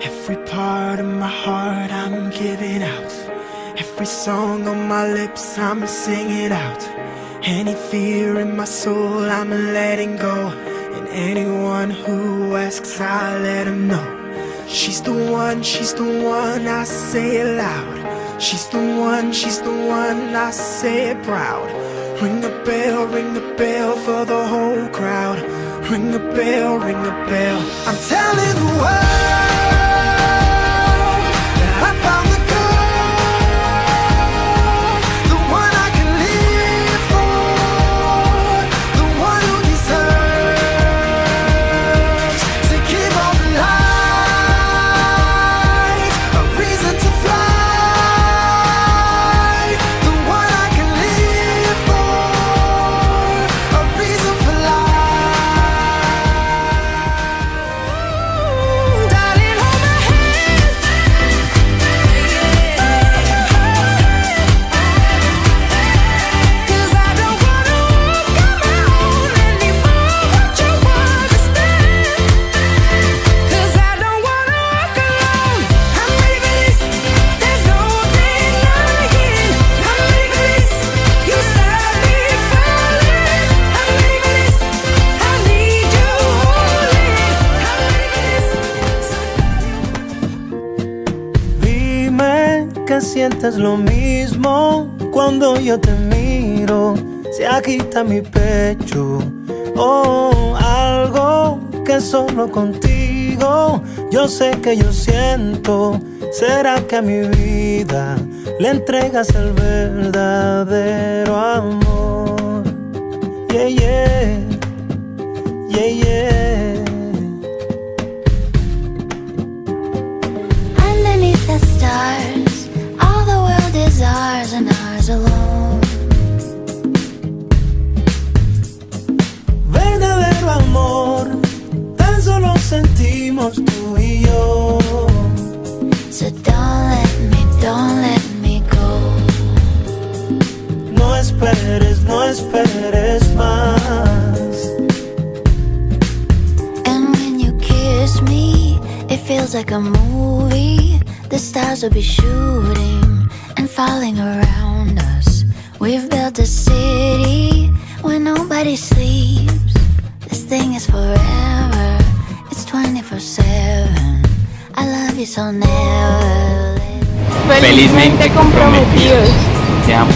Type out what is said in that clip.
Every part of my heart I'm giving out. Every song on my lips I'm singing out. Any fear in my soul I'm letting go. And anyone who asks I let them know. She's the one, I say it loud. She's the one, I say it proud. Ring the bell for the whole crowd. Ring the bell, I'm telling the world that I found the girl, the one I can live for, the one who deserves to give all the lights a reason to fly, the one I can live for, a reason for life. Darling, hold my hand. 'Cause I don't wanna walk on my own anymore. Won't you understand? 'Cause I don't wanna walk alone. I'm ready for this. There's no denying. I'm ready for this. You start me falling. I'm ready for this. I need you holding. I'm ready for this. Dime que sientes lo mismo cuando yo te miro. Se agita mi pecho. Oh, algo que solo contigo yo sé que yo siento. ¿Será que a mi vida le entregas el verdadero amor? Yeah, yeah, yeah, yeah. Underneath the stars, all the world is ours and ours alone. Verdadero amor, tan solo sentimos tú y yo. So don't let me go. No esperes más. And when you kiss me, it feels like a movie. The stars will be shooting and falling around us. We've built a city where nobody sleeps. This thing is forever. It's 24/7. I love you so never. Felizmente comprometidos. Te amo.